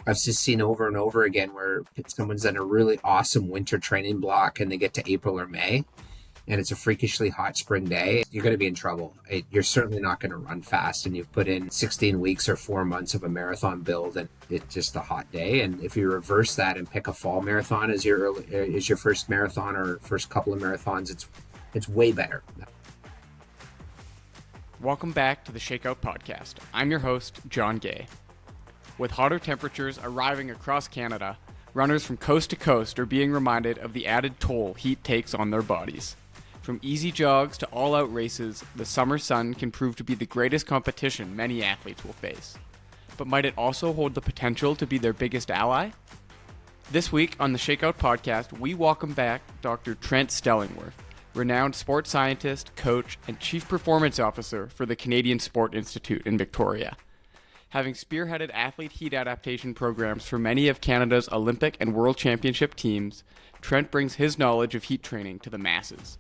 I've just seen over and over again where someone's in a really awesome winter training block and they get to April or May and it's a freakishly hot spring day, you're going to be in trouble. You're certainly not going to run fast, and you've put in 16 weeks or 4 months of a marathon build, and it's just a hot day. And if you reverse that and pick a fall marathon as your first marathon or first couple of marathons, it's way better. Welcome back to the Shakeout Podcast. I'm your host, John Gay. With hotter temperatures arriving across Canada, runners from coast to coast are being reminded of the added toll heat takes on their bodies. From easy jogs to all-out races, the summer sun can prove to be the greatest competition many athletes will face. But might it also hold the potential to be their biggest ally? This week on the Shakeout Podcast, we welcome back Dr. Trent Stellingwerff, renowned sports scientist, coach, and chief performance officer for the Canadian Sport Institute in Victoria. Having spearheaded athlete heat adaptation programs for many of Canada's Olympic and World Championship teams, Trent brings his knowledge of heat training to the masses.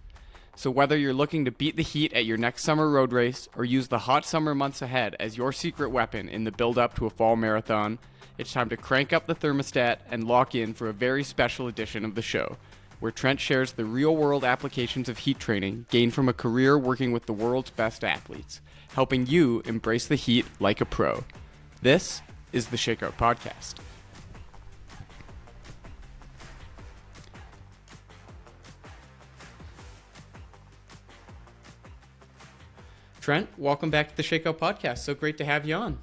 So whether you're looking to beat the heat at your next summer road race or use the hot summer months ahead as your secret weapon in the build-up to a fall marathon, it's time to crank up the thermostat and lock in for a very special edition of the show, where Trent shares the real-world applications of heat training gained from a career working with the world's best athletes, helping you embrace the heat like a pro. This is the Shakeout Podcast. Trent, welcome back to the Shakeout Podcast. So great to have you on.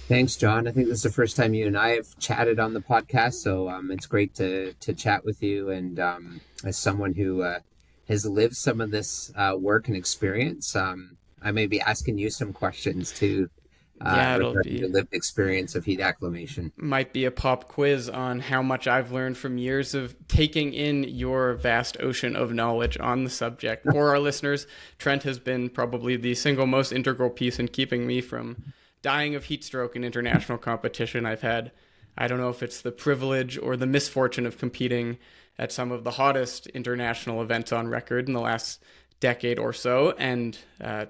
Thanks, John. I think this is the first time you and I have chatted on the podcast, so it's great to chat with you. And as someone who has lived some of this work and experience, I may be asking you some questions too. It'll be your lived experience of heat acclimation. Might be a pop quiz on how much I've learned from years of taking in your vast ocean of knowledge on the subject. For our listeners, Trent has been probably the single most integral piece in keeping me from dying of heat stroke in international competition. I've had, I don't know if it's the privilege or the misfortune of competing at some of the hottest international events on record in the last decade or so, and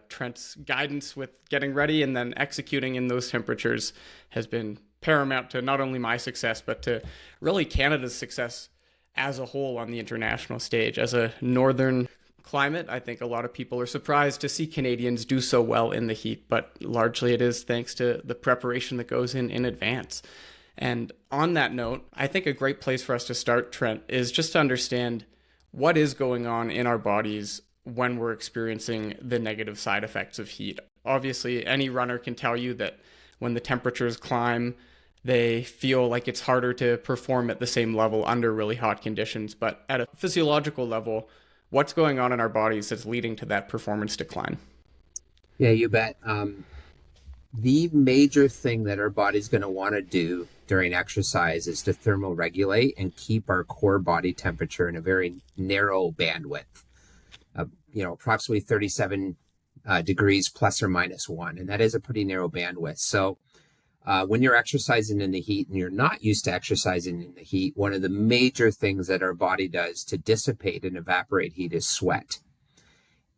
Trent's guidance with getting ready and then executing in those temperatures has been paramount to not only my success, but to really Canada's success as a whole on the international stage. As a northern climate, I think a lot of people are surprised to see Canadians do so well in the heat, but largely it is thanks to the preparation that goes in advance. And on that note, I think a great place for us to start, Trent, is just to understand what is going on in our bodies when we're experiencing the negative side effects of heat. Obviously, any runner can tell you that when the temperatures climb, they feel like it's harder to perform at the same level under really hot conditions. But at a physiological level, what's going on in our bodies that's leading to that performance decline? Yeah, you bet. The major thing that our body's going to want to do during exercise is to thermoregulate and keep our core body temperature in a very narrow bandwidth. Approximately 37 degrees plus or minus 1. And that is a pretty narrow bandwidth. So when you're exercising in the heat and you're not used to exercising in the heat, one of the major things that our body does to dissipate and evaporate heat is sweat.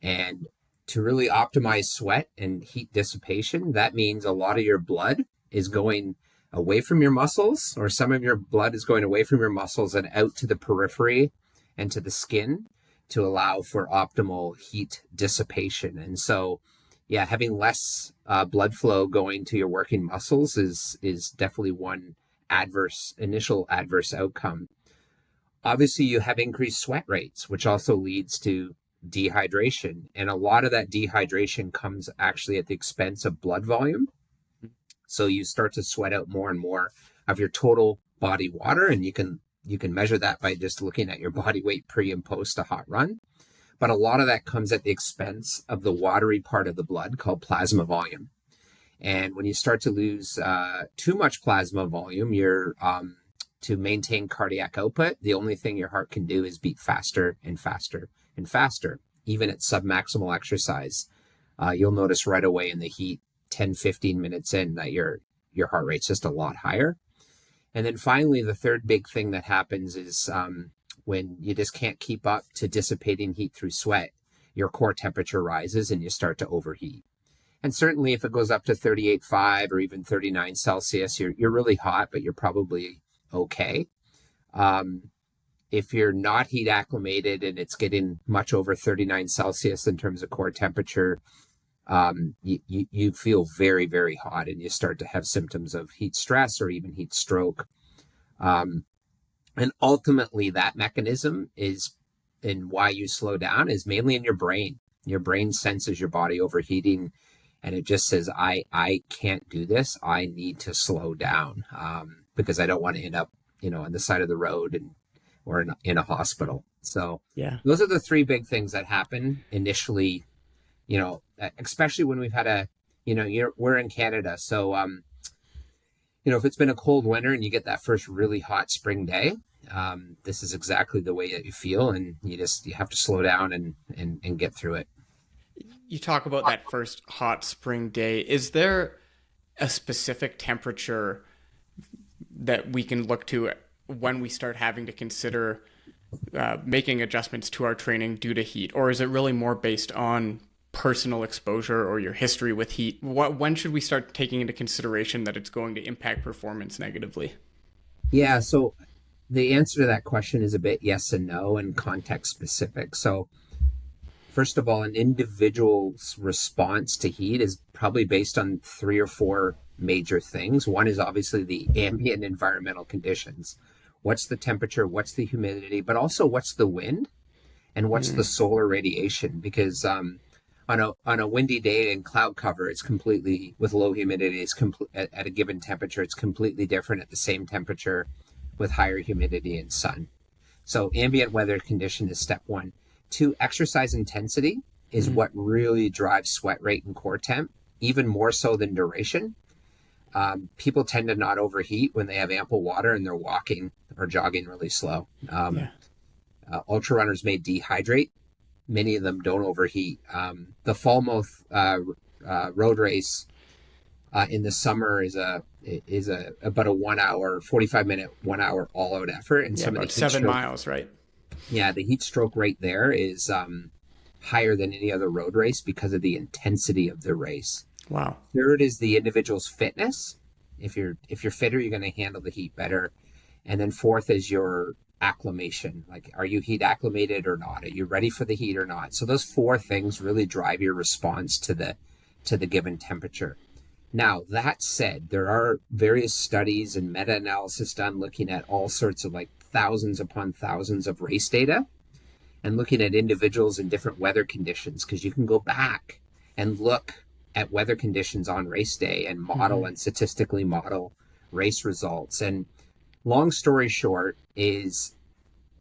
And to really optimize sweat and heat dissipation, that means a lot of your blood is going away from your muscles, or some of your blood is going away from your muscles and out to the periphery and to the skin, to allow for optimal heat dissipation. And so, having less blood flow going to your working muscles is definitely one initial adverse outcome. Obviously, you have increased sweat rates, which also leads to dehydration. And a lot of that dehydration comes actually at the expense of blood volume. So you start to sweat out more and more of your total body water, and you can measure that by just looking at your body weight pre and post a hot run. But a lot of that comes at the expense of the watery part of the blood called plasma volume. And when you start to lose too much plasma volume, to maintain cardiac output, the only thing your heart can do is beat faster and faster and faster. Even at submaximal exercise, you'll notice right away in the heat, 10, 15 minutes in, that your heart rate's just a lot higher. And then finally, the third big thing that happens is when you just can't keep up to dissipating heat through sweat, your core temperature rises and you start to overheat. And certainly if it goes up to 38.5 or even 39 Celsius, you're really hot, but you're probably okay. If you're not heat acclimated and it's getting much over 39 Celsius in terms of core temperature, you feel very, very hot, and you start to have symptoms of heat stress or even heat stroke. And ultimately that mechanism is, and why you slow down, is mainly in your brain. Your brain senses your body overheating, and it just says, I can't do this. I need to slow down, because I don't want to end up, on the side of the road or in a hospital. So Yeah. those are the three big things that happen initially, especially when we've had we're in Canada. So, if it's been a cold winter and you get that first really hot spring day, this is exactly the way that you feel, and you have to slow down and get through it. You talk about that first hot spring day. Is there a specific temperature that we can look to when we start having to consider making adjustments to our training due to heat? Or is it really more based on personal exposure or your history with heat? When should we start taking into consideration that it's going to impact performance negatively? Yeah, so the answer to that question is a bit yes and no and context specific. So first of all, an individual's response to heat is probably based on 3 or 4 major things. One is obviously the ambient environmental conditions. What's the temperature? What's the humidity? But also what's the wind and what's the solar radiation? Because on a windy day in cloud cover, it's completely, with low humidity, at a given temperature, it's completely different at the same temperature with higher humidity and sun. So ambient weather condition is step 1. 2, exercise intensity is what really drives sweat rate and core temp, even more so than duration. People tend to not overheat when they have ample water and they're walking or jogging really slow. Ultra runners may dehydrate. Many of them don't overheat. The Falmouth road race in the summer is about a 1 hour, 45-minute, 1 hour all out effort. And some of the 7 miles, right? Yeah, the heat stroke rate there is higher than any other road race because of the intensity of the race. Wow. Third is the individual's fitness. If you're fitter, you're going to handle the heat better. And then fourth is your acclimation. Like, are you heat acclimated or not? Are you ready for the heat or not? So those 4 things really drive your response to the given temperature. Now, that said, there are various studies and meta-analysis done looking at all sorts of thousands upon thousands of race data and looking at individuals in different weather conditions, because you can go back and look at weather conditions on race day and model and statistically model race results. And long story short is,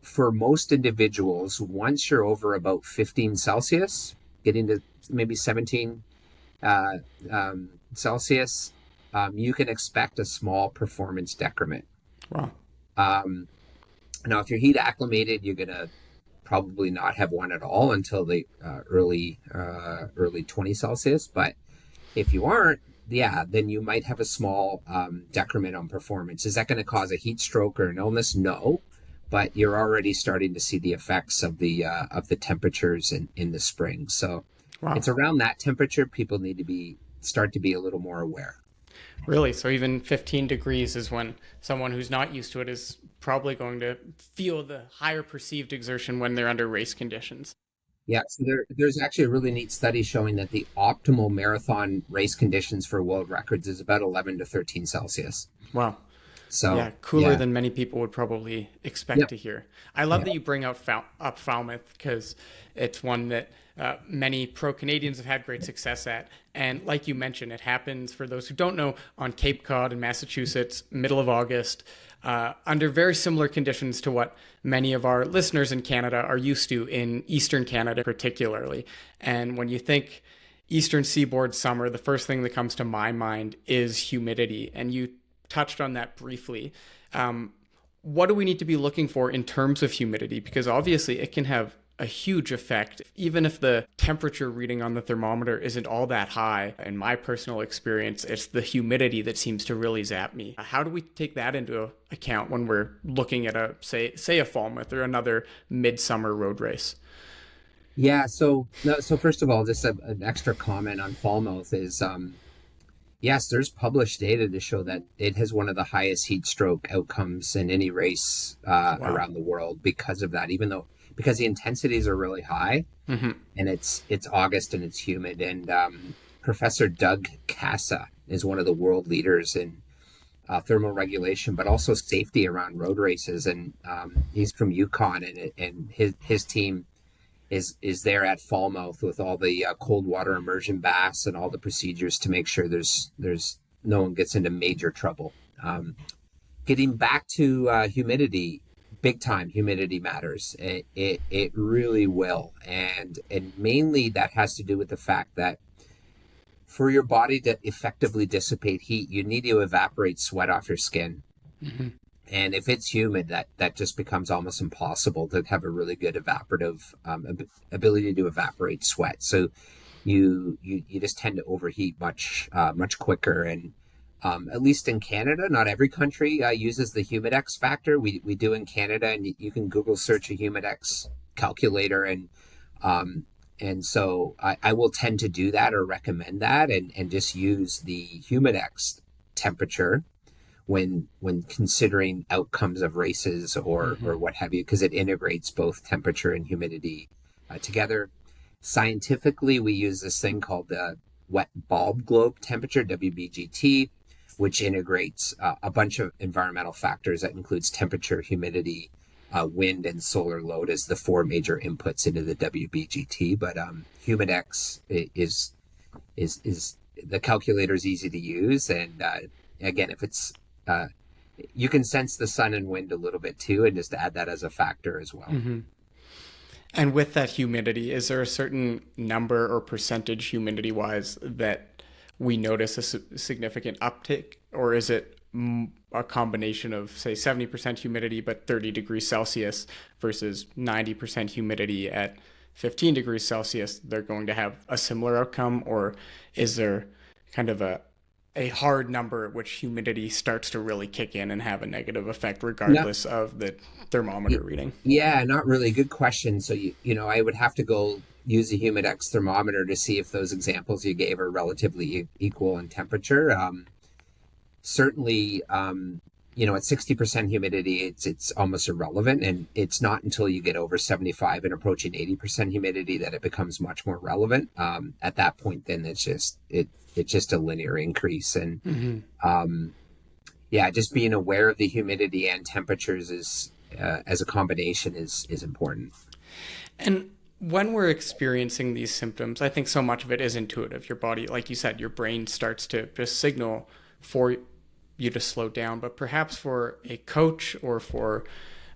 for most individuals, once you're over about 15 Celsius, getting to maybe 17 Celsius, you can expect a small performance decrement. Wow. Now, if you're heat acclimated, you're going to probably not have one at all until the early 20 Celsius. But if you aren't, then you might have a small decrement on performance. Is that going to cause a heat stroke or an illness? No, but you're already starting to see the effects of the temperatures in the spring. So It's around that temperature people need to start to be a little more aware. Really? So even 15 degrees is when someone who's not used to it is probably going to feel the higher perceived exertion when they're under race conditions. Yeah, so there's actually a really neat study showing that the optimal marathon race conditions for world records is about 11 to 13 Celsius. Wow. So cooler than many people would probably expect to hear. I love that you bring up Falmouth, because it's one that many pro-Canadians have had great success at. And like you mentioned, it happens, for those who don't know, on Cape Cod in Massachusetts, middle of August, under very similar conditions to what many of our listeners in Canada are used to, in Eastern Canada particularly. And when you think Eastern Seaboard summer, the first thing that comes to my mind is humidity. And you touched on that briefly. What do we need to be looking for in terms of humidity? Because obviously it can have a huge effect, even if the temperature reading on the thermometer isn't all that high. In my personal experience, it's the humidity that seems to really zap me. How do we take that into account when we're looking at say a Falmouth or another midsummer road race? Yeah. So, no, so first of all, just an extra comment on Falmouth is, yes, there's published data to show that it has one of the highest heat stroke outcomes in any race Wow. around the world because of that. Because the intensities are really high, Hmm. and it's August and it's humid. And Professor Doug Casa is one of the world leaders in thermal regulation, but also safety around road races. And he's from Yukon, and his team is there at Falmouth with all the cold water immersion baths and all the procedures to make sure there's no one gets into major trouble. Getting back to humidity, big time humidity matters. It really will, and mainly that has to do with the fact that for your body to effectively dissipate heat, you need to evaporate sweat off your skin. Hmm. And if it's humid, that just becomes almost impossible to have a really good evaporative ability to evaporate sweat. So you just tend to overheat much quicker. And at least in Canada, not every country uses the Humidex factor. We do in Canada, and you can Google search a Humidex calculator, um, and so I will tend to do that or recommend that, and just use the Humidex temperature when considering outcomes of races or Hmm. what have you, because it integrates both temperature and humidity together. Scientifically, we use this thing called the wet bulb globe temperature, WBGT, which integrates a bunch of environmental factors that includes temperature, humidity, wind, and solar load as the four major inputs into the WBGT. But Humidex is the calculator is easy to use, and again, if it's uh, you can sense the sun and wind a little bit too, and just add that as a factor as well. Hmm. And with that humidity, is there a certain number or percentage humidity wise that we notice a significant uptick, or is it a combination of, say, 70% humidity but 30 degrees Celsius versus 90% humidity at 15 degrees Celsius? They're going to have a similar outcome, or is there kind of a hard number at which humidity starts to really kick in and have a negative effect No, regardless of the thermometer reading? yeah, not really. Good question. So I would have to go use a Humidex thermometer to see if those examples you gave are relatively equal in temperature. Certainly, at 60% humidity, it's almost irrelevant, and it's not until you get over 75 and approaching 80% humidity that it becomes much more relevant. At that point, then it's just a linear increase, and Mm-hmm. um, yeah, just being aware of the humidity and temperatures is as a combination is important. And when we're experiencing these symptoms, I think so much of it is intuitive. Your body, like you said, your brain starts to just signal for you to slow down. But perhaps for a coach or for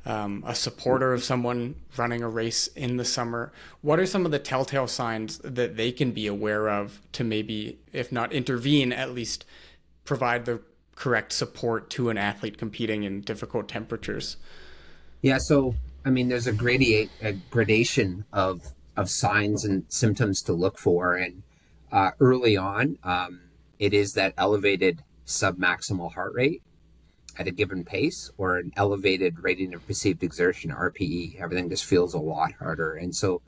a supporter of someone running a race in the summer, what are some of the telltale signs that they can be aware of to maybe, if not intervene, at least provide the correct support to an athlete competing in difficult temperatures? Yeah, so I mean, there's a gradation of signs and symptoms to look for, and early on, it is that elevated submaximal heart rate at a given pace, or an elevated rating of perceived exertion (RPE). Everything just feels a lot harder, and so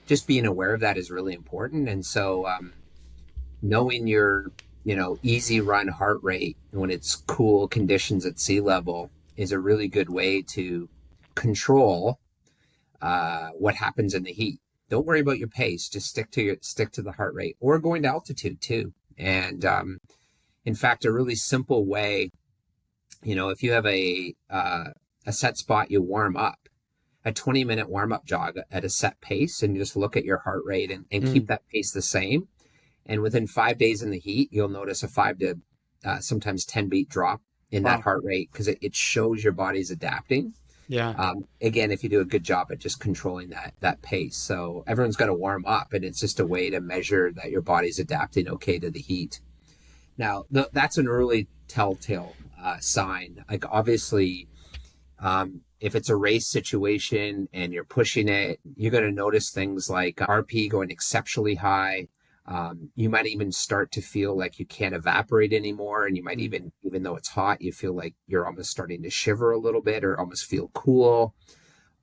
just being aware of that is really important. And so, knowing your easy run heart rate when it's cool conditions at sea level is a really good way to control what happens in the heat. Don't worry about your pace. Just stick to the heart rate, or going to altitude too. And in fact, a really simple way, if you have a set spot, you warm up a 20-minute warm up jog at a set pace, and you just look at your heart rate and keep Mm, that pace the same. And within 5 days in the heat, you'll notice a 5 to sometimes 10 beat drop in that wow. heart rate, because it shows your body's adapting. Yeah. Again, if you do a good job at just controlling that pace. So everyone's got to warm up, and it's just a way to measure that your body's adapting okay to the heat. Now, that's an early telltale sign. Like, obviously, if it's a race situation and you're pushing it, you're going to notice things like RP going exceptionally high. You might even start to feel like you can't evaporate anymore, and you might Mm, even though it's hot, you feel like you're almost starting to shiver a little bit or almost feel cool.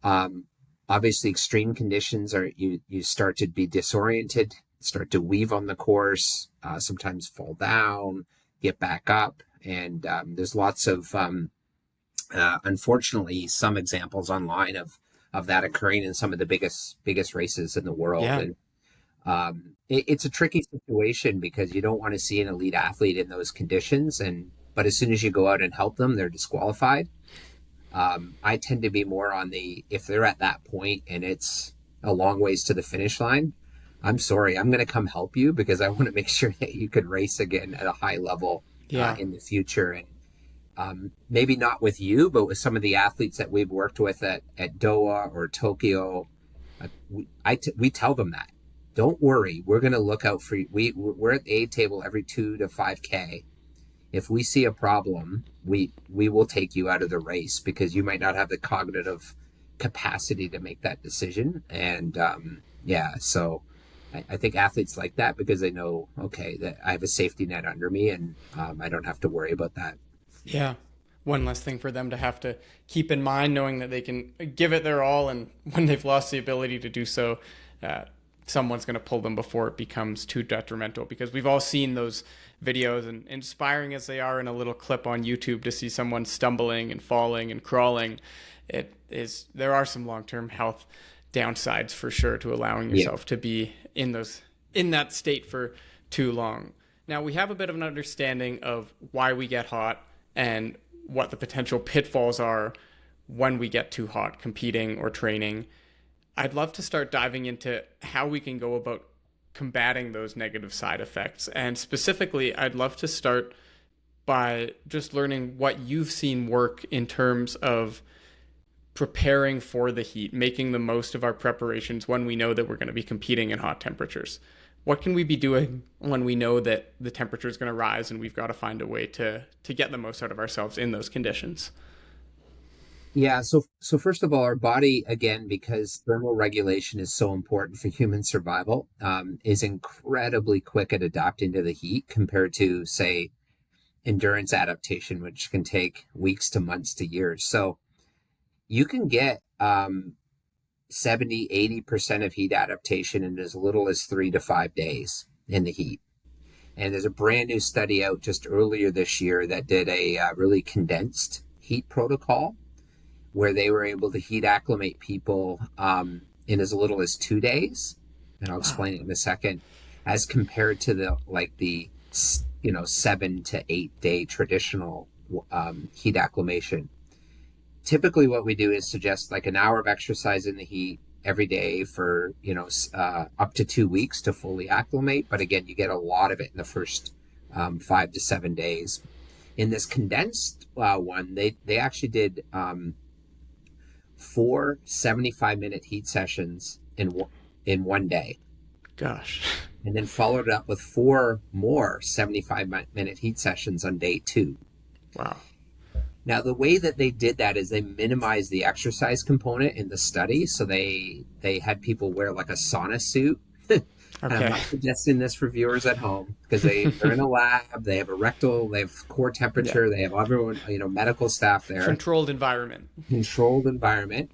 Um, Obviously, extreme conditions are you start to be disoriented, start to weave on the course, sometimes fall down, get back up, and there's lots of unfortunately some examples online of that occurring in some of the biggest races in the world. Yeah. And it's a tricky situation because you don't want to see an elite athlete in those conditions, but as soon as you go out and help them, they're disqualified. I tend to be more on if they're at that point and it's a long ways to the finish line, I'm sorry, I'm going to come help you because I want to make sure that you could race again at a high level Yeah. in the future. And maybe not with you, but with some of the athletes that we've worked with at Doha or Tokyo, we tell them that. Don't worry, we're going to look out for you. We're at the aid table every 2 to 5K. If we see a problem, we will take you out of the race because you might not have the cognitive capacity to make that decision. And so I think athletes like that because they know, okay, that I have a safety net under me and I don't have to worry about that. Yeah. One less thing for them to have to keep in mind, knowing that they can give it their all, and when they've lost the ability to do so, someone's going to pull them before it becomes too detrimental. Because we've all seen those videos, and inspiring as they are in a little clip on YouTube, to see someone stumbling and falling and crawling, there are some long-term health downsides for sure to allowing yourself to be in that state for too long. Now, we have a bit of an understanding of why we get hot and what the potential pitfalls are when we get too hot competing or training. I'd love to start diving into how we can go about combating those negative side effects. And specifically, I'd love to start by just learning what you've seen work in terms of preparing for the heat, making the most of our preparations when we know that we're going to be competing in hot temperatures. What can we be doing when we know that the temperature is going to rise and we've got to find a way to get the most out of ourselves in those conditions? Yeah, so first of all, our body, again, because thermal regulation is so important for human survival, is incredibly quick at adapting to the heat compared to, say, endurance adaptation, which can take weeks to months to years. So you can get 70-80% of heat adaptation in as little as 3 to 5 days in the heat. And there's a brand new study out just earlier this year that did a really condensed heat protocol where they were able to heat acclimate people in as little as 2 days. And I'll explain it in a second, as compared to the 7 to 8 day traditional heat acclimation. Typically what we do is suggest like an hour of exercise in the heat every day for, up to 2 weeks to fully acclimate. But again, you get a lot of it in the first 5 to 7 days. In this condensed one, they actually did 4 75-minute heat sessions in 1 day. Gosh. And then followed it up with 4 more 75-minute heat sessions on day 2. Wow. Now, the way that they did that is they minimized the exercise component in the study. So they had people wear like a sauna suit. Okay. I'm not suggesting this for viewers at home because they're in a lab, they have they have core temperature, they have everyone, medical staff there. Controlled environment.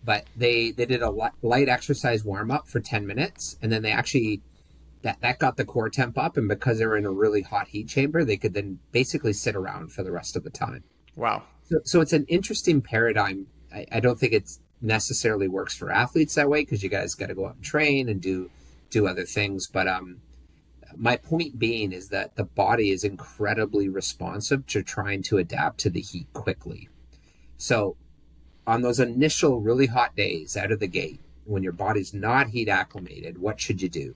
But they did a light exercise warm up for 10 minutes. And then they actually, that got the core temp up. And because they were in a really hot heat chamber, they could then basically sit around for the rest of the time. Wow. So it's an interesting paradigm. I don't think it necessarily works for athletes that way because you guys got to go out and train and do other things. But my point being is that the body is incredibly responsive to trying to adapt to the heat quickly. So on those initial really hot days out of the gate, when your body's not heat acclimated, what should you do?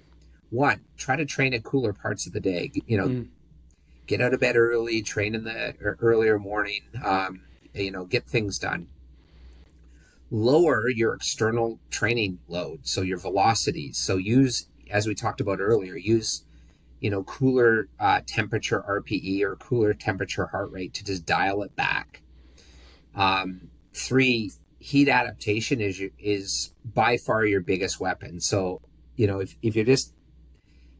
1, try to train at cooler parts of the day. Get out of bed early, train in the earlier morning, get things done. Lower your external training load, so your velocities. So use, as we talked about earlier, cooler temperature RPE or cooler temperature heart rate to just dial it back. 3, heat adaptation is by far your biggest weapon. So, if you're just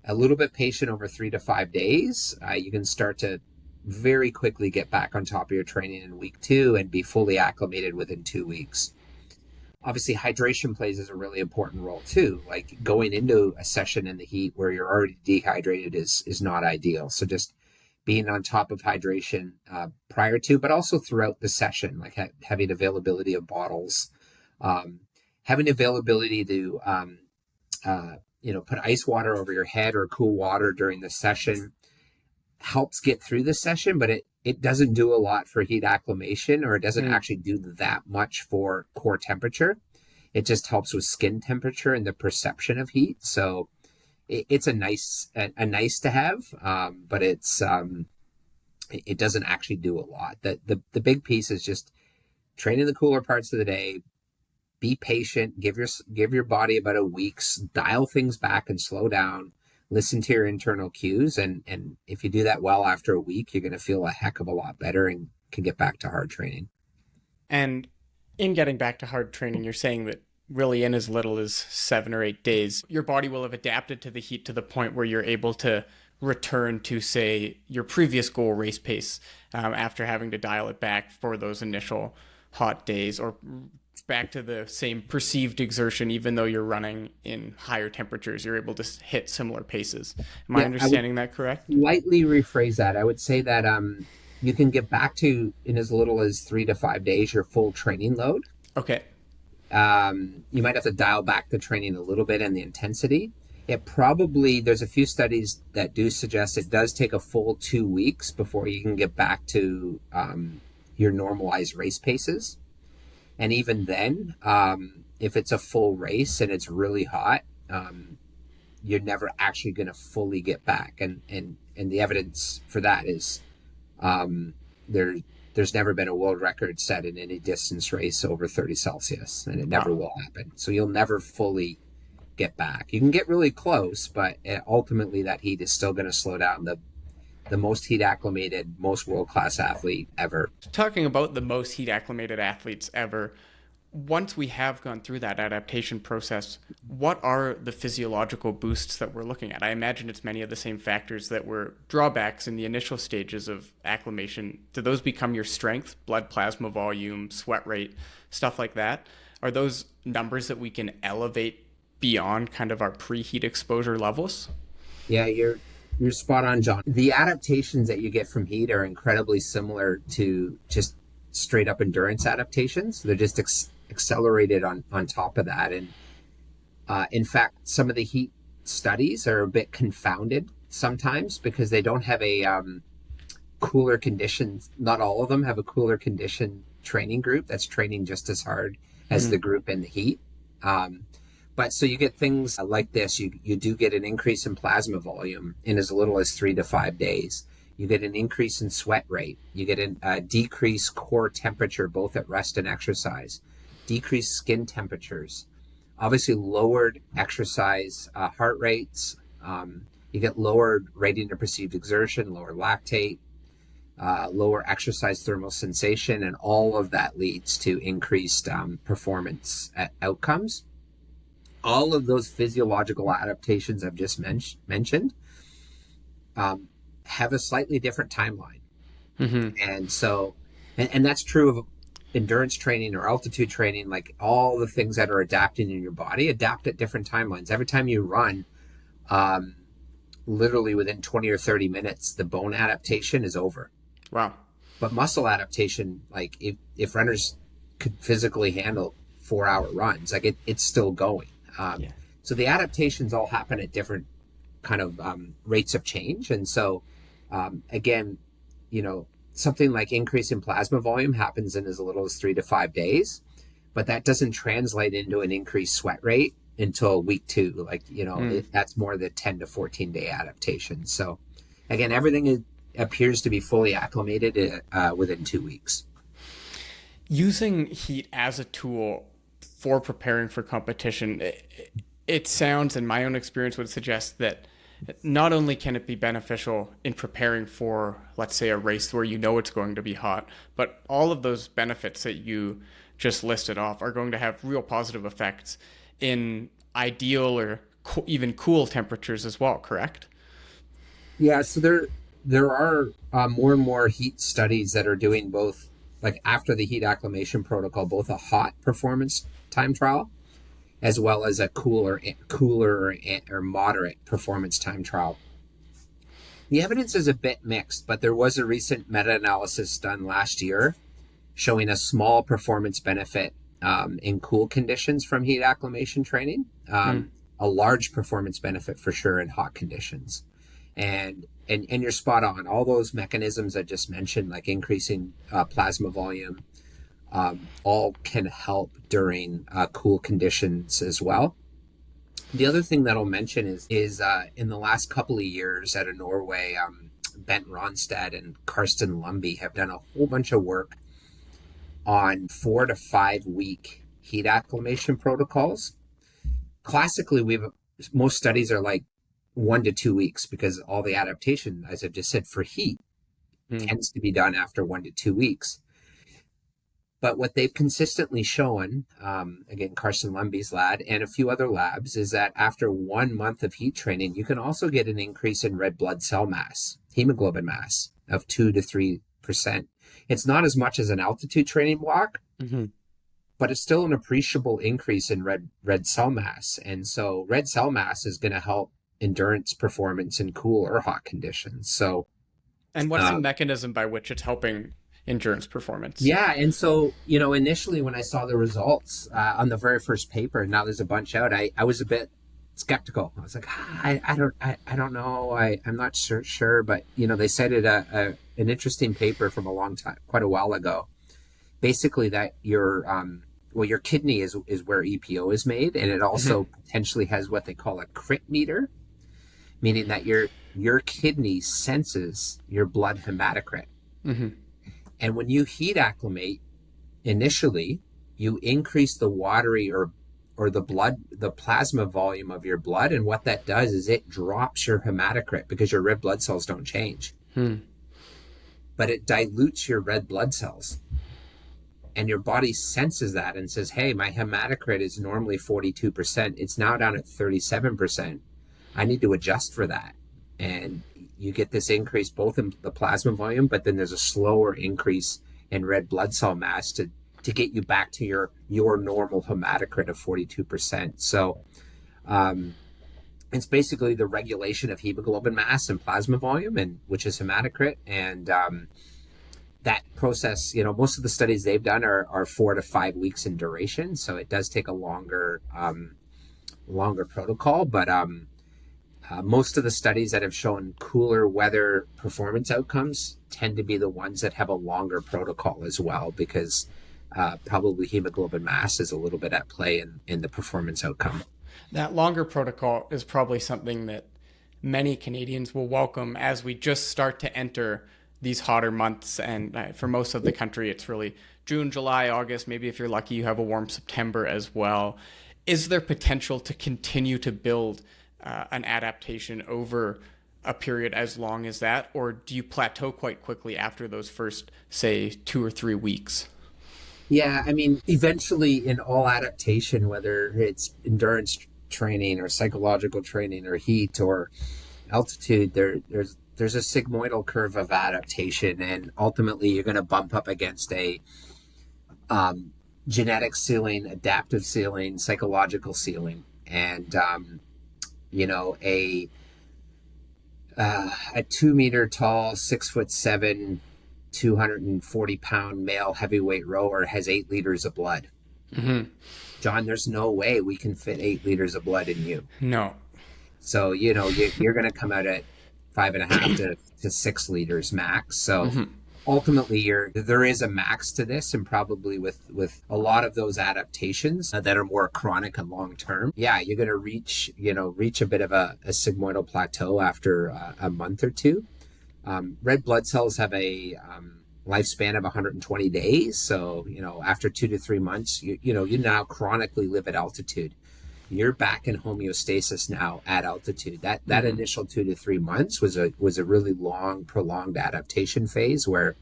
a little bit patient over 3 to 5 days, you can start to very quickly get back on top of your training in week 2 and be fully acclimated within 2 weeks. Obviously, hydration plays a really important role too. Like going into a session in the heat where you're already dehydrated is not ideal. So just being on top of hydration prior to, but also throughout the session, like having availability of bottles, um, having availability to put ice water over your head or cool water during the session helps get through the session, but it doesn't do a lot for heat acclimation, or it doesn't actually do that much for core temperature. It just helps with skin temperature and the perception of heat. So it's a nice to have, but it doesn't actually do a lot. The big piece is just train in the cooler parts of the day. Be patient. Give your body about a week's, dial things back and slow down. Listen to your internal cues, and if you do that well after a week, you're going to feel a heck of a lot better and can get back to hard training. And in getting back to hard training, you're saying that really in as little as 7 or 8 days, your body will have adapted to the heat to the point where you're able to return to, say, your previous goal race pace after having to dial it back for those initial hot days, or back to the same perceived exertion, even though you're running in higher temperatures, you're able to hit similar paces. Am I understanding that correct? Lightly rephrase that. I would say that you can get back to, in as little as 3 to 5 days, your full training load. Okay. You might have to dial back the training a little bit and the intensity. There's a few studies that do suggest it does take a full 2 weeks before you can get back to your normalized race paces. And even then, if it's a full race and it's really hot, you're never actually going to fully get back. And the evidence for that is there's never been a world record set in any distance race over 30 Celsius, and it never will happen. So you'll never fully get back. You can get really close, but ultimately that heat is still going to slow down the most heat acclimated, most world-class athlete ever. Talking about the most heat acclimated athletes ever, once we have gone through that adaptation process, what are the physiological boosts that we're looking at? I imagine it's many of the same factors that were drawbacks in the initial stages of acclimation. Do those become your strength, blood plasma volume, sweat rate, stuff like that? Are those numbers that we can elevate beyond kind of our preheat exposure levels? Yeah, you're spot on, John. The adaptations that you get from heat are incredibly similar to just straight up endurance adaptations. They're just accelerated on top of that. And in fact, some of the heat studies are a bit confounded sometimes because they don't have a cooler conditions. Not all of them have a cooler condition training group that's training just as hard as the group in the heat. But so you get things like this. You do get an increase in plasma volume in as little as 3 to 5 days. You get an increase in sweat rate. You get a decreased core temperature, both at rest and exercise. Decreased skin temperatures. Obviously lowered exercise heart rates. You get lowered rating of perceived exertion, lower lactate, lower exercise thermal sensation, and all of that leads to increased performance outcomes. All of those physiological adaptations I've just mentioned have a slightly different timeline. And so, and that's true of endurance training or altitude training. Like all the things that are adapting in your body adapt at different timelines. Every time you run, literally within 20 or 30 minutes, the bone adaptation is over. Wow. But muscle adaptation, like if runners could physically handle 4-hour runs, like it's still going. So the adaptations all happen at different kind of rates of change. And so, again, something like increase in plasma volume happens in as little as 3 to 5 days, but that doesn't translate into an increased sweat rate until week 2. That's more the 10 to 14 day adaptation. So again, everything appears to be fully acclimated within 2 weeks. Using heat as a tool for preparing for competition, it sounds, in my own experience, would suggest that not only can it be beneficial in preparing for, let's say, a race where you know it's going to be hot, but all of those benefits that you just listed off are going to have real positive effects in ideal or even cool temperatures as well, correct? Yeah, so there are more and more heat studies that are doing both like after the heat acclimation protocol, both a hot performance time trial as well as a cooler or moderate performance time trial. The evidence is a bit mixed, but there was a recent meta-analysis done last year showing a small performance benefit in cool conditions from heat acclimation training, a large performance benefit for sure in hot conditions. And you're spot on. All those mechanisms I just mentioned, like increasing plasma volume, all can help during cool conditions as well. The other thing that I'll mention is in the last couple of years out of Norway, Bent Ronstad and Karsten Lumby have done a whole bunch of work on 4 to 5 week heat acclimation protocols. Classically, most studies are like 1 to 2 weeks because all the adaptation, as I've just said, for heat tends to be done after 1 to 2 weeks. But what they've consistently shown, again, Karsten Lumby's lab and a few other labs, is that after 1 month of heat training, you can also get an increase in red blood cell mass, hemoglobin mass of 2 to 3%. It's not as much as an altitude training block, but it's still an appreciable increase in red cell mass. And so red cell mass is going to help endurance performance in cool or hot conditions. So, and what's the mechanism by which it's helping endurance performance? Yeah. And so, initially when I saw the results on the very first paper, and now there's a bunch out, I was a bit skeptical. I was like, I don't know. I'm not sure. But, they cited an interesting paper from a long time, quite a while ago, basically that your kidney is where EPO is made. And it also potentially has what they call a crit meter, meaning that your kidney senses your blood hematocrit. And when you heat acclimate, initially, you increase the watery or the plasma volume of your blood. And what that does is it drops your hematocrit because your red blood cells don't change. But it dilutes your red blood cells. And your body senses that and says, hey, my hematocrit is normally 42%. It's now down at 37%. I need to adjust for that. And you get this increase both in the plasma volume, but then there's a slower increase in red blood cell mass to get you back to your normal hematocrit of 42%. So it's basically the regulation of hemoglobin mass and plasma volume, and which is hematocrit. And that process, most of the studies they've done are 4 to 5 weeks in duration. So it does take a longer protocol, but most of the studies that have shown cooler weather performance outcomes tend to be the ones that have a longer protocol as well, because probably hemoglobin mass is a little bit at play in the performance outcome. That longer protocol is probably something that many Canadians will welcome as we just start to enter these hotter months. And for most of the country, it's really June, July, August. Maybe if you're lucky, you have a warm September as well. Is there potential to continue to build an adaptation over a period as long as that, or do you plateau quite quickly after those first, say, 2 or 3 weeks? Yeah, I mean, eventually in all adaptation, whether it's endurance training or psychological training or heat or altitude, there's a sigmoidal curve of adaptation, and ultimately you're going to bump up against a genetic ceiling, adaptive ceiling, psychological ceiling, and a 2 meter tall, 6'7", 240-pound male heavyweight rower has 8 liters of blood. John, there's no way we can fit 8 liters of blood in you. No. So, you're going to come out at 5.5 to 6 liters max. So ultimately there is a max to this, and probably with a lot of those adaptations that are more chronic and long term, you're going to reach a bit of a sigmoidal plateau after a month or two. Red blood cells have a lifespan of 120 days. So, after 2 to 3 months, you now chronically live at altitude. You're back in homeostasis now at altitude. That initial 2 to 3 months was a really long, prolonged adaptation phase where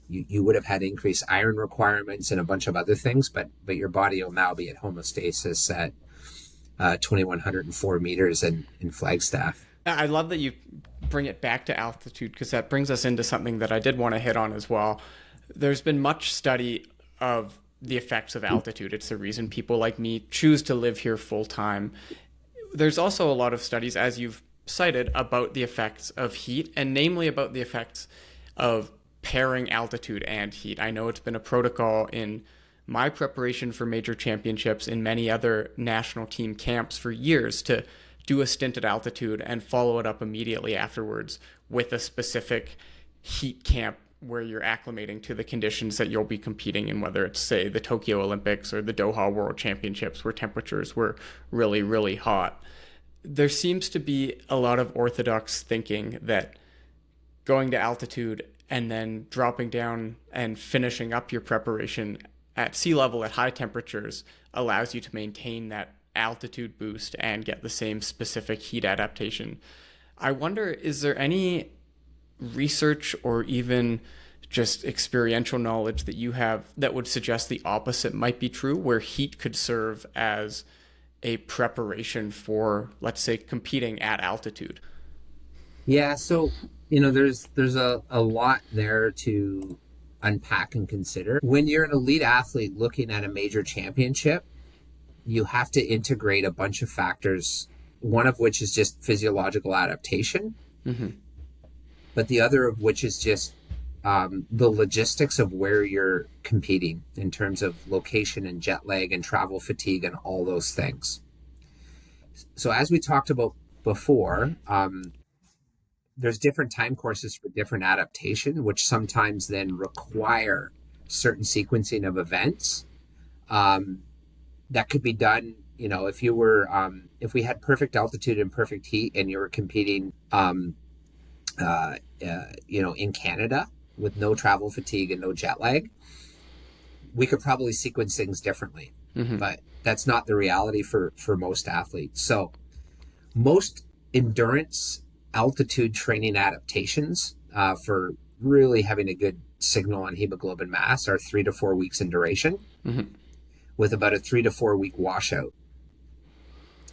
you would have had increased iron requirements and a bunch of other things, but your body will now be at homeostasis at 2,104 meters in Flagstaff. I love that you bring it back to altitude, because that brings us into something that I did want to hit on as well. There's been much study of the effects of altitude. It's the reason people like me choose to live here full time. There's also a lot of studies, as you've cited, about the effects of heat, and namely about the effects of pairing altitude and heat. I know it's been a protocol in my preparation for major championships, in many other national team camps for years, to do a stint at altitude and follow it up immediately afterwards with a specific heat camp where you're acclimating to the conditions that you'll be competing in, whether it's, say, the Tokyo Olympics or the Doha World Championships, where temperatures were really, really hot. There seems to be a lot of orthodox thinking that going to altitude and then dropping down and finishing up your preparation at sea level at high temperatures allows you to maintain that altitude boost and get the same specific heat adaptation. I wonder, is there any research or even just experiential knowledge that you have that would suggest the opposite might be true, where heat could serve as a preparation for, let's say, competing at altitude? Yeah, so there's a lot there to unpack and consider. When you're an elite athlete looking at a major championship, you have to integrate a bunch of factors, one of which is just physiological adaptation, but the other of which is just the logistics of where you're competing in terms of location and jet lag and travel fatigue and all those things. So as we talked about before, there's different time courses for different adaptation, which sometimes then require certain sequencing of events that could be done. If you were, if we had perfect altitude and perfect heat and you were competing, in Canada with no travel fatigue and no jet lag, we could probably sequence things differently, but that's not the reality for most athletes. So most endurance altitude training adaptations for really having a good signal on hemoglobin mass are 3 to 4 weeks in duration, with about a 3 to 4 week washout.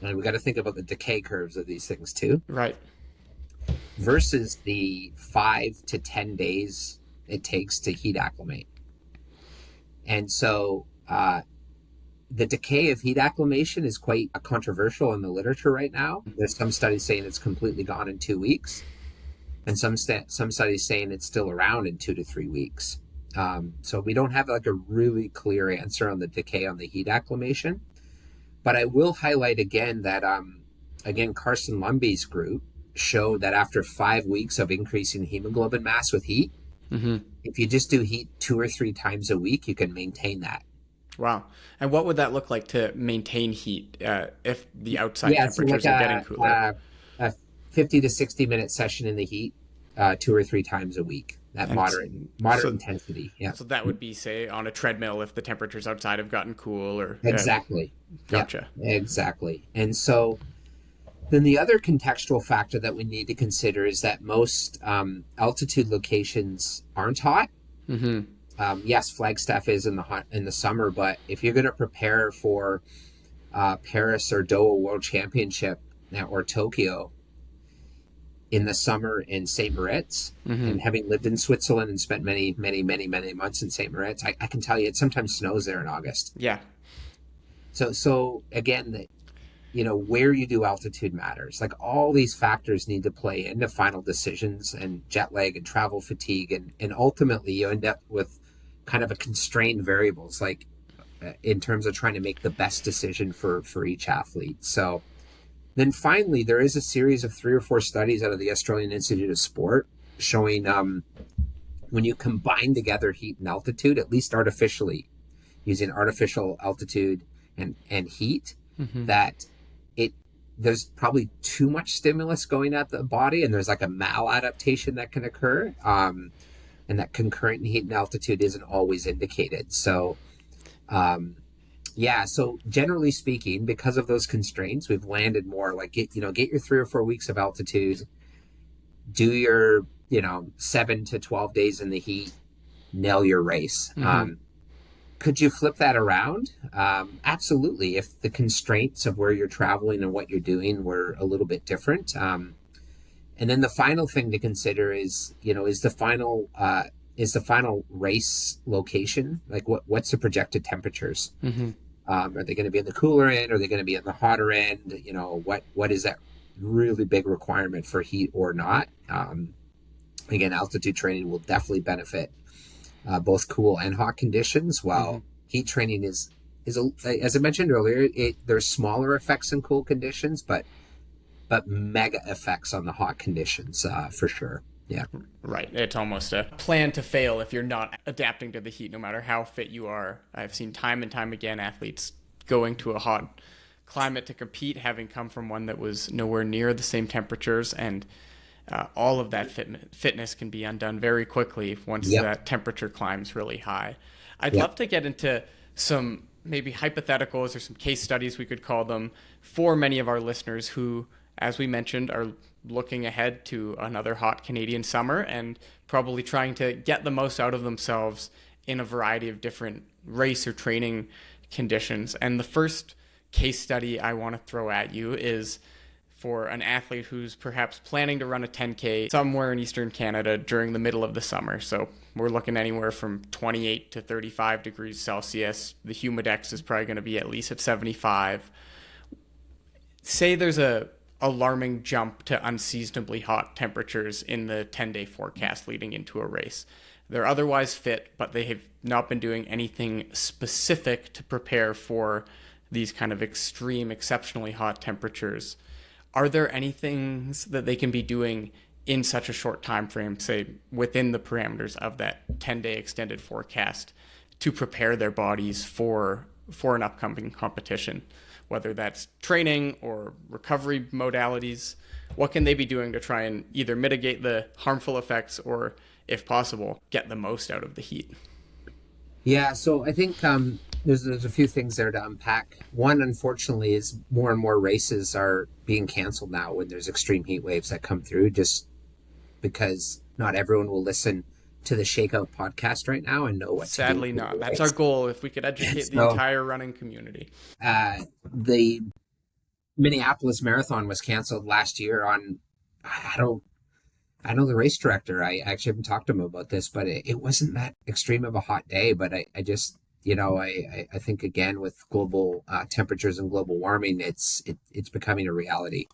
And we got to think about the decay curves of these things too. Right. Versus the 5 to 10 days it takes to heat acclimate. And so the decay of heat acclimation is quite controversial in the literature right now. There's some studies saying it's completely gone in 2 weeks, and some studies saying it's still around in 2 to 3 weeks. So we don't have like a really clear answer on the decay on the heat acclimation. But I will highlight again that, Carson Lumby's group showed that after 5 weeks of increasing hemoglobin mass with heat, if you just do heat 2 or 3 times a week, you can maintain that. Wow. And what would that look like to maintain heat if the outside temperatures are getting cooler? A 50 to 60 minute session in the heat 2 or 3 times a week. That moderate intensity. Yeah. So that would be, say, on a treadmill if the temperatures outside have gotten cool, or exactly. Gotcha. Yeah, exactly. And so then the other contextual factor that we need to consider is that most altitude locations aren't hot. Yes, Flagstaff is in the summer, but if you're going to prepare for Paris or Doha World Championship or Tokyo in the summer in St. Moritz, and having lived in Switzerland and spent many, many, many, many months in St. Moritz, I can tell you it sometimes snows there in August. Yeah. So again, where you do altitude matters. Like all these factors need to play into final decisions, and jet lag and travel fatigue, and ultimately you end up with kind of a constrained variables, like in terms of trying to make the best decision for each athlete. So then finally, there is a series of 3 or 4 studies out of the Australian Institute of Sport showing when you combine together heat and altitude, at least artificially, using artificial altitude and heat, that there's probably too much stimulus going at the body, and there's like a maladaptation that can occur, and that concurrent heat and altitude isn't always indicated. So so generally speaking, because of those constraints, we've landed more like get your 3 or 4 weeks of altitude, do your 7 to 12 days in the heat, nail your race. Could you flip that around? Absolutely, if the constraints of where you're traveling and what you're doing were a little bit different. And then the final thing to consider is the final is the final race location? Like what's the projected temperatures? Mm-hmm. Are they going to be in the cooler end? Are they going to be in the hotter end? What is that really big requirement for heat or not? Again, altitude training will definitely benefit both cool and hot conditions. Mm-hmm. While heat training as I mentioned earlier, there's smaller effects in cool conditions, but mega effects on the hot conditions for sure. Yeah. Right. It's almost a plan to fail if you're not adapting to the heat, no matter how fit you are. I've seen time and time again athletes going to a hot climate to compete, having come from one that was nowhere near the same temperatures, and all of that fitness can be undone very quickly once Yep. that temperature climbs really high. I'd Yep. love to get into some maybe hypotheticals or some case studies, we could call them, for many of our listeners who, as we mentioned, are looking ahead to another hot Canadian summer and probably trying to get the most out of themselves in a variety of different race or training conditions. And the first case study I want to throw at you is for an athlete who's perhaps planning to run a 10K somewhere in Eastern Canada during the middle of the summer. So we're looking anywhere from 28 to 35 degrees Celsius. The humidex is probably going to be at least at 75. Say there's a alarming jump to unseasonably hot temperatures in the 10-day forecast leading into a race. They're otherwise fit, but they have not been doing anything specific to prepare for these kind of extreme, exceptionally hot temperatures. Are there any things that they can be doing in such a short time frame, say within the parameters of that 10-day extended forecast, to prepare their bodies for an upcoming competition, whether that's training or recovery modalities? What can they be doing to try and either mitigate the harmful effects or, if possible, get the most out of the heat? Yeah, so I think there's a few things there to unpack. One, unfortunately, is more and more races are being canceled now when there's extreme heat waves that come through, just because not everyone will listen to the Shakeout podcast right now and know what Sadly to do. not. That's our goal, if we could educate the entire running community. The Minneapolis Marathon was canceled last year on, I know the race director. I actually haven't talked to him about this, but it wasn't that extreme of a hot day. But I just, I think, again, with global temperatures and global warming, it's becoming a reality.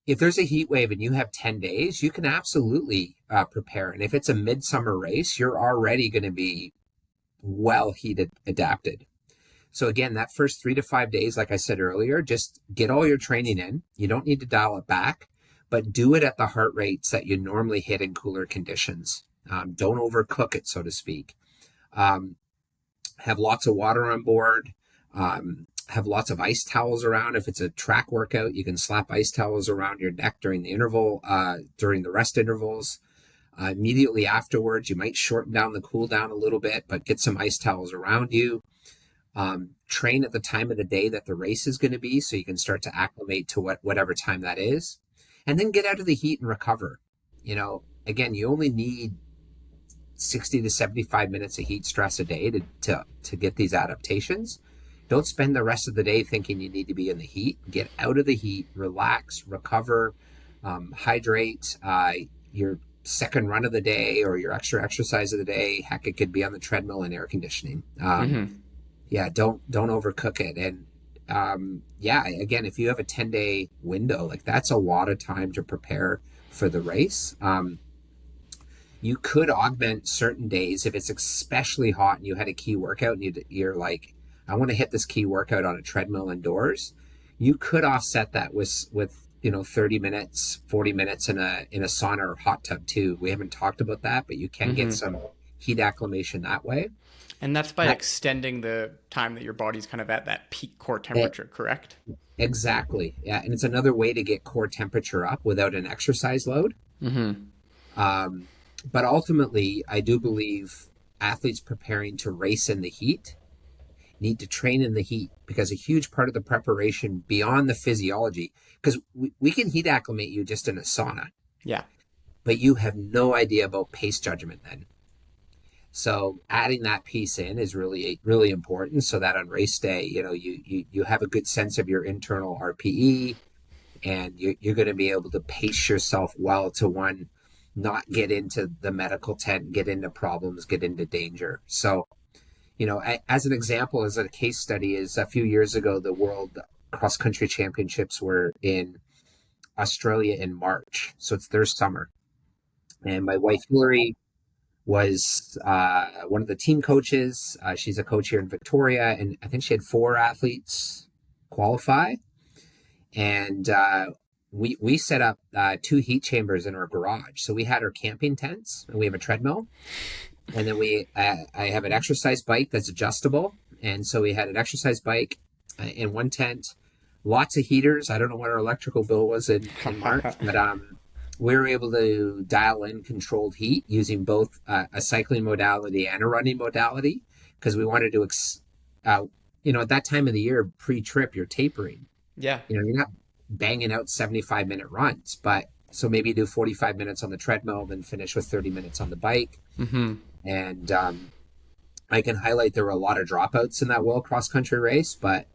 If there's a heat wave and you have 10 days, you can absolutely prepare. And if it's a midsummer race, you're already going to be well heated adapted. So again, that first 3 to 5 days, like I said earlier, just get all your training in. You don't need to dial it back, but do it at the heart rates that you normally hit in cooler conditions. Don't overcook it, so to speak. Have lots of water on board. Have lots of ice towels around. If it's a track workout, you can slap ice towels around your neck during the interval, during the rest intervals. Immediately afterwards, you might shorten down the cool down a little bit, but get some ice towels around you. Train at the time of the day that the race is going to be, so you can start to acclimate to whatever time that is, and then get out of the heat and recover. Again, you only need 60 to 75 minutes of heat stress a day to get these adaptations. Don't spend the rest of the day thinking you need to be in the heat. Get out of the heat, relax, recover, hydrate. Your second run of the day or your extra exercise of the day, heck, it could be on the treadmill and air conditioning. Yeah, don't overcook it. And again, if you have a 10-day window, like that's a lot of time to prepare for the race. You could augment certain days if it's especially hot and you had a key workout and you're like, I want to hit this key workout on a treadmill indoors. You could offset that with 30 minutes, 40 minutes in a sauna or hot tub too. We haven't talked about that, but you can get some heat acclimation that way. And that's by extending the time that your body's kind of at that peak core temperature, correct? Exactly. Yeah. And it's another way to get core temperature up without an exercise load. But ultimately, I do believe athletes preparing to race in the heat need to train in the heat, because a huge part of the preparation beyond the physiology, because we can heat acclimate you just in a sauna. Yeah. But you have no idea about pace judgment then. So adding that piece in is really, really important, so that on race day, you have a good sense of your internal RPE, and you're going to be able to pace yourself well to, one, not get into the medical tent, get into problems, get into danger. So, as an example, as a case study, is a few years ago, the World Cross Country Championships were in Australia in March. So it's their summer. And my wife, Hillary, was one of the team coaches. She's a coach here in Victoria. And I think she had 4 athletes qualify. And we set up 2 heat chambers in our garage. So we had our camping tents, and we have a treadmill. And then I have an exercise bike that's adjustable. And so we had an exercise bike in one tent, lots of heaters. I don't know what our electrical bill was in March, but we were able to dial in controlled heat using both a cycling modality and a running modality, because we wanted to, at that time of the year, pre-trip, you're tapering. Yeah. You're not banging out 75-minute runs, but so maybe do 45 minutes on the treadmill, then finish with 30 minutes on the bike. Mm-hmm. And I can highlight there were a lot of dropouts in that World Cross Country race, but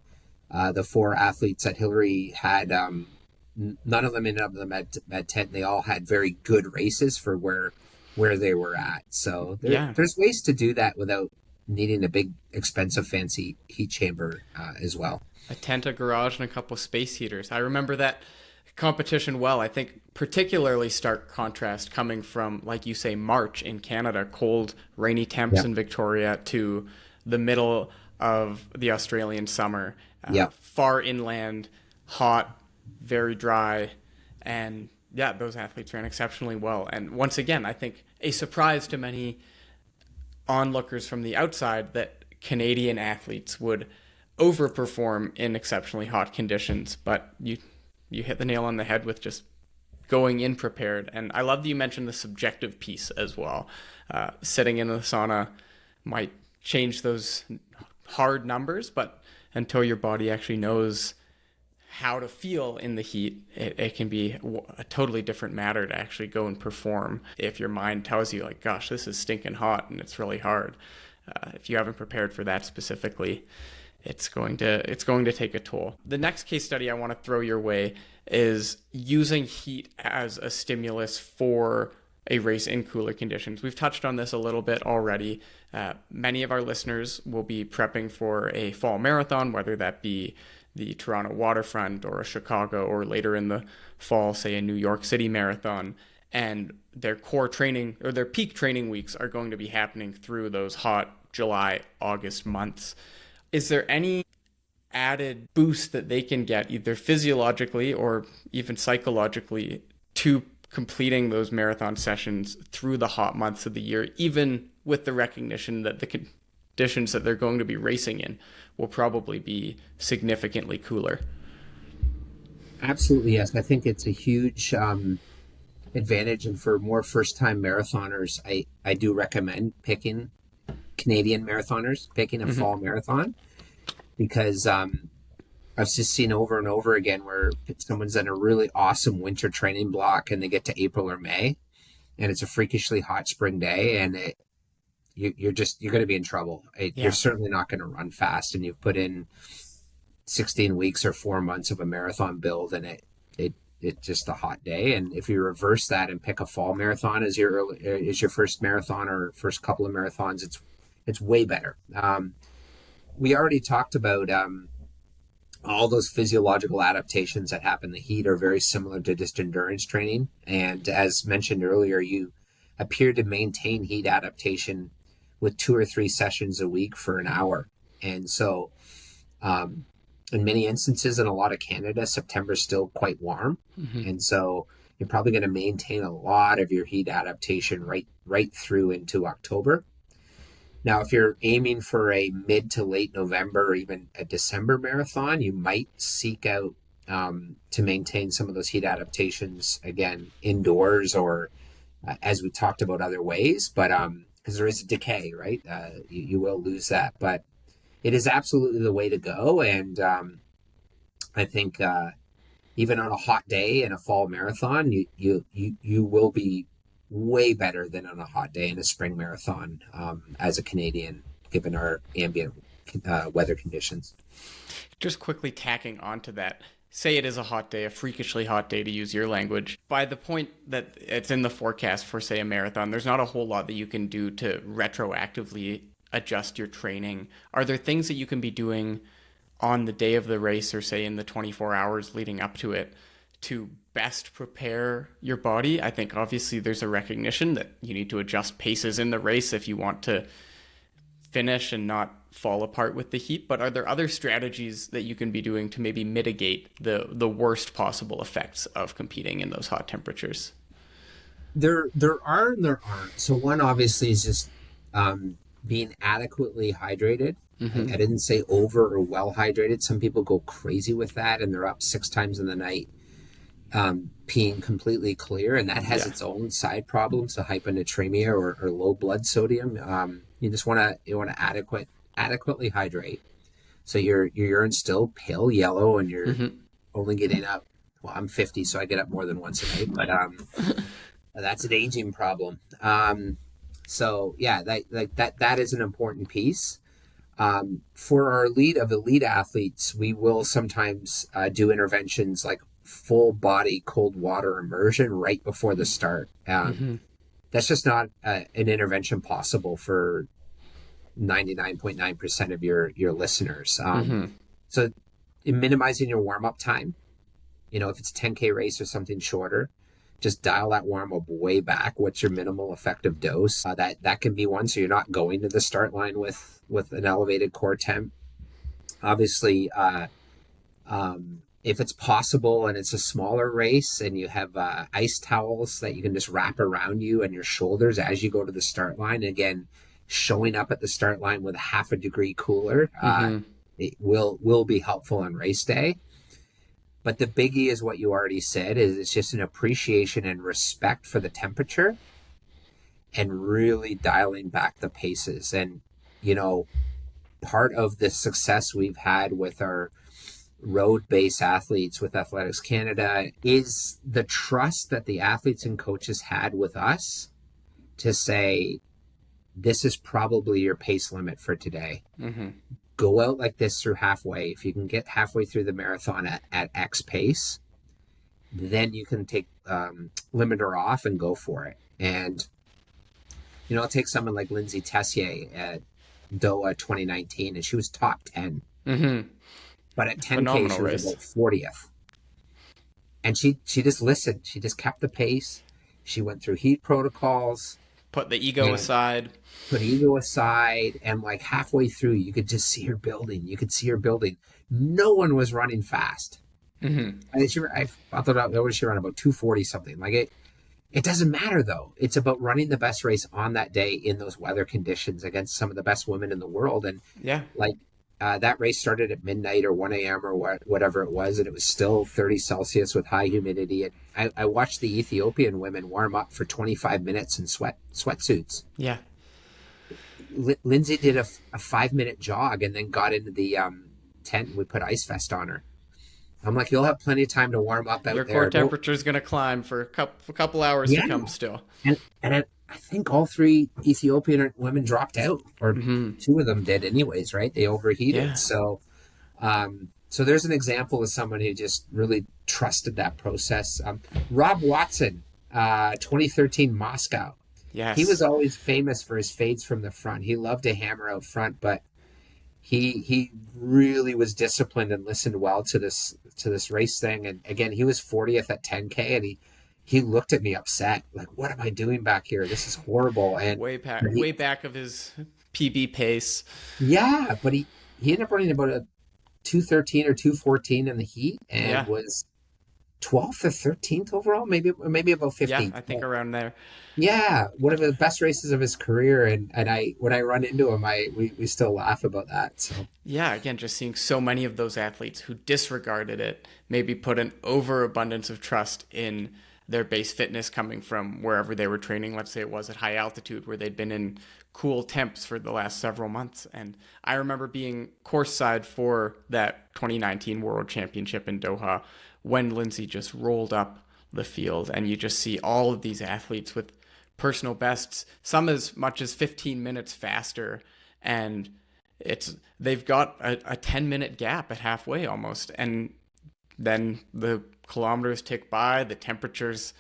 the 4 athletes that Hillary had, none of them ended up in the med tent. They all had very good races for where they were at. So there's ways to do that without needing a big, expensive, fancy heat chamber as well. A tent, a garage, and a couple of space heaters. I remember that competition well. I think particularly stark contrast coming from, like you say, March in Canada, cold, rainy temps in Victoria, to the middle of the Australian summer. Far inland, hot, very dry, and those athletes ran exceptionally well. And once again, I think a surprise to many onlookers from the outside that Canadian athletes would overperform in exceptionally hot conditions. But you hit the nail on the head with just going in prepared. And I love that you mentioned the subjective piece as well. Sitting in the sauna might change those hard numbers, but until your body actually knows how to feel in the heat, it can be a totally different matter to actually go and perform. If your mind tells you, like, gosh, this is stinking hot and it's really hard, if you haven't prepared for that specifically, it's going to take a toll. The next case study I want to throw your way is using heat as a stimulus for a race in cooler conditions. We've touched on this a little bit already. Many of our listeners will be prepping for a fall marathon, whether that be the Toronto waterfront or a Chicago, or later in the fall, say a New York City marathon. And their core training or their peak training weeks are going to be happening through those hot July, August months. Is there any added boost that they can get, either physiologically or even psychologically, to completing those marathon sessions through the hot months of the year, even with the recognition that the conditions that they're going to be racing in will probably be significantly cooler? Absolutely, yes. I think it's a huge advantage. And for more first-time marathoners, I do recommend picking Canadian marathoners, picking a fall marathon, because I've just seen over and over again where someone's in a really awesome winter training block and they get to April or May and it's a freakishly hot spring day, and you're going to be in trouble. You're certainly not going to run fast, and you've put in 16 weeks or 4 months of a marathon build, and it's just a hot day. And if you reverse that and pick a fall marathon as your first marathon or first couple of marathons, it's way better. We already talked about all those physiological adaptations that happen in the heat are very similar to just endurance training. And as mentioned earlier, you appear to maintain heat adaptation with 2 or 3 sessions a week for an hour. And so in many instances in a lot of Canada, September is still quite warm. And so you're probably going to maintain a lot of your heat adaptation right through into October. Now, if you're aiming for a mid to late November or even a December marathon, you might seek out to maintain some of those heat adaptations, again, indoors or as we talked about, other ways. But because there is a decay, right? You will lose that. But it is absolutely the way to go. And I think even on a hot day in a fall marathon, you will be way better than on a hot day in a spring marathon as a Canadian, given our ambient weather conditions. Just quickly tacking onto that, say it is a hot day, a freakishly hot day to use your language, by the point that it's in the forecast for, say, a marathon, there's not a whole lot that you can do to retroactively adjust your training. Are there things that you can be doing on the day of the race, or say in the 24 hours leading up to it, to best prepare your body? I think obviously there's a recognition that you need to adjust paces in the race if you want to finish and not fall apart with the heat, but are there other strategies that you can be doing to maybe mitigate the worst possible effects of competing in those hot temperatures? There are and there aren't. So one obviously is just being adequately hydrated. I didn't say over or well hydrated. Some people go crazy with that and they're up 6 times in the night peeing completely clear, and that has its own side problems, so hyponatremia or low blood sodium. You just want to adequately hydrate, so your urine's still pale yellow and you're only getting up. Well, I'm 50, so I get up more than once a night, but that's an aging problem. So yeah, that is an important piece. For our elite athletes, we will sometimes do interventions like full body cold water immersion right before the start. That's just not an intervention possible for 99.9% of your listeners. So in minimizing your warm-up time, if it's a 10K race or something shorter, just dial that warm-up way back. What's your minimal effective dose? That can be one, so you're not going to the start line with an elevated core temp. Obviously, if it's possible and it's a smaller race and you have ice towels that you can just wrap around you and your shoulders as you go to the start line, again, showing up at the start line with half a degree cooler, it will be helpful on race day. But the biggie is what you already said, is it's just an appreciation and respect for the temperature and really dialing back the paces. And, part of the success we've had with our road-based athletes with Athletics Canada is the trust that the athletes and coaches had with us to say, this is probably your pace limit for today. Go out like this through halfway. If you can get halfway through the marathon at X pace, then you can take limiter off and go for it. And, I'll take someone like Lindsay Tessier at Doha 2019, and she was top 10. But at 10K, Phenomenal she was race. about 40th. And she just listened. She just kept the pace. She went through heat protocols. Put the ego aside. Put ego aside. And like halfway through, you could just see her building. No one was running fast. I thought that was she ran about 240 something. Like it doesn't matter though. It's about running the best race on that day in those weather conditions against some of the best women in the world. And that race started at midnight or 1 a.m. or whatever it was, and it was still 30 Celsius with high humidity. And I watched the Ethiopian women warm up for 25 minutes in sweatsuits. Yeah. Lindsay did a 5-minute jog and then got into the tent, and we put ice vest on her. I'm like, you'll have plenty of time to warm up out there. Your core temperature is going to climb for a couple hours to come still. And I think all 3 Ethiopian women dropped out, or 2 of them did anyways, right? They overheated. Yeah. So there's an example of someone who just really trusted that process. Rob Watson, 2013 Moscow. Yes. He was always famous for his fades from the front. He loved to hammer out front, but he really was disciplined and listened well to this race thing. And again, he was 40th at 10K, and he looked at me upset, like, what am I doing back here? This is horrible. And way back of his PB pace. Yeah, but he ended up running about a 2:13 or 2:14 in the heat, and was 12th or 13th overall, maybe about 15th. Yeah, I think around there. Yeah, one of the best races of his career, and when I run into him, we still laugh about that. So yeah, again, just seeing so many of those athletes who disregarded it, maybe put an overabundance of trust in their base fitness coming from wherever they were training. Let's say it was at high altitude where they'd been in cool temps for the last several months. And I remember being course side for that 2019 World Championship in Doha when Lindsay just rolled up the field, and you just see all of these athletes with personal bests, some as much as 15 minutes faster, and they've got a 10-minute gap at halfway almost, and then the kilometers tick by, the temperatures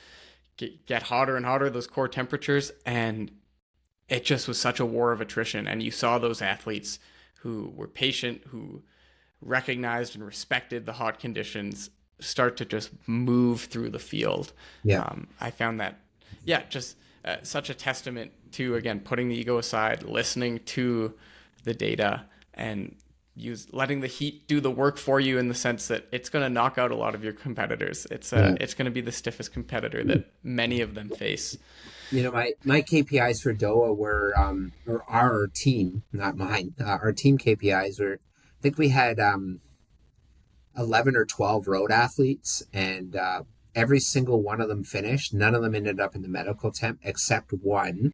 get hotter and hotter, those core temperatures, and it just was such a war of attrition. And you saw those athletes who were patient, who recognized and respected the hot conditions, start to just move through the field. Yeah. I found that, just such a testament to, again, putting the ego aside, listening to the data, and letting the heat do the work for you, in the sense that it's going to knock out a lot of your competitors. It's going to be the stiffest competitor that many of them face. My KPIs for DOA were, or our team, not mine, our team KPIs were, I think we had 11 or 12 road athletes, and every single one of them finished. None of them ended up in the medical temp except one.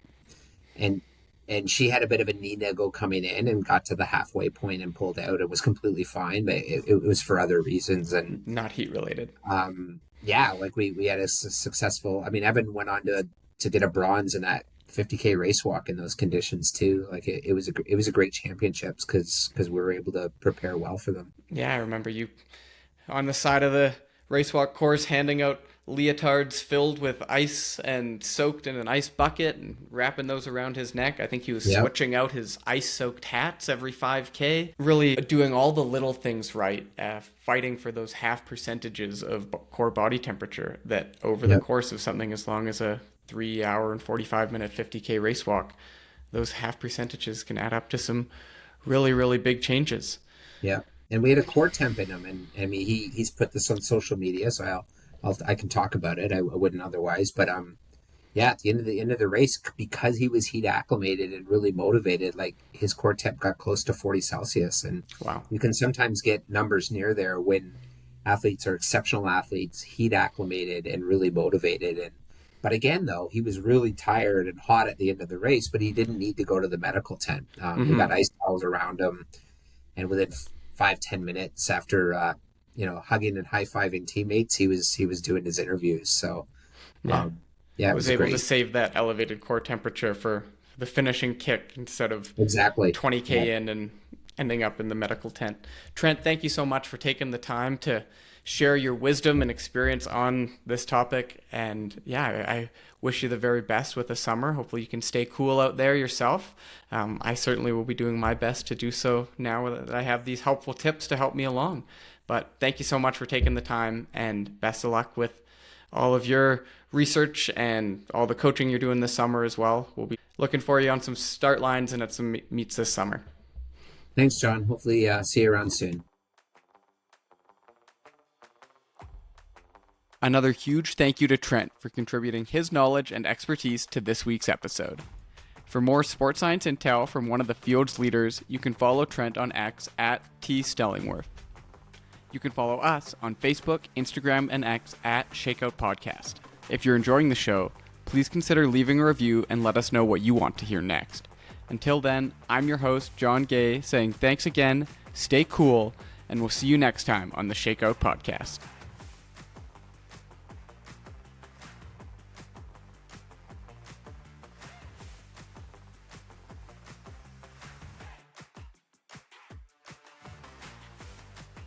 And she had a bit of a knee niggle coming in and got to the halfway point and pulled out. It was completely fine, but it was for other reasons and not heat related. We had a successful. I mean, Evan went on to get a bronze in that 50K race walk in those conditions too. Like it was a great championships because we were able to prepare well for them. Yeah, I remember you on the side of the race walk course handing out leotards filled with ice and soaked in an ice bucket and wrapping those around his neck. I think he was switching out his ice-soaked hats every 5K. Really doing all the little things right, fighting for those half percentages of core body temperature that over the course of something as long as a 3 hour and 45-minute 50K race walk, those half percentages can add up to some really, really big changes. Yeah. And we had a core temp in him, and I mean, he's put this on social media, so I can talk about it. I wouldn't otherwise, but at the end of the race, because he was heat acclimated and really motivated, like his core temp got close to 40 Celsius, and wow, you can sometimes get numbers near there when athletes are exceptional athletes, heat acclimated and really motivated. But again, though, he was really tired and hot at the end of the race, but he didn't need to go to the medical tent. We got ice towels around him, and within 5-10 minutes after hugging and high-fiving teammates, he was doing his interviews. So it was able great to save that elevated core temperature for the finishing kick instead of exactly 20K in and ending up in the medical tent. Trent, thank you so much for taking the time to share your wisdom and experience on this topic. And I wish you the very best with the summer. Hopefully you can stay cool out there yourself. I certainly will be doing my best to do so now that I have these helpful tips to help me along. But thank you so much for taking the time, and best of luck with all of your research and all the coaching you're doing this summer as well. We'll be looking for you on some start lines and at some meets this summer. Thanks, John. Hopefully see you around soon. Another huge thank you to Trent for contributing his knowledge and expertise to this week's episode. For more sports science intel from one of the field's leaders, you can follow Trent on X at @Stellingwerff. You can follow us on Facebook, Instagram, and X at Shakeout Podcast. If you're enjoying the show, please consider leaving a review and let us know what you want to hear next. Until then, I'm your host, John Gay, saying thanks again, stay cool, and we'll see you next time on the Shakeout Podcast.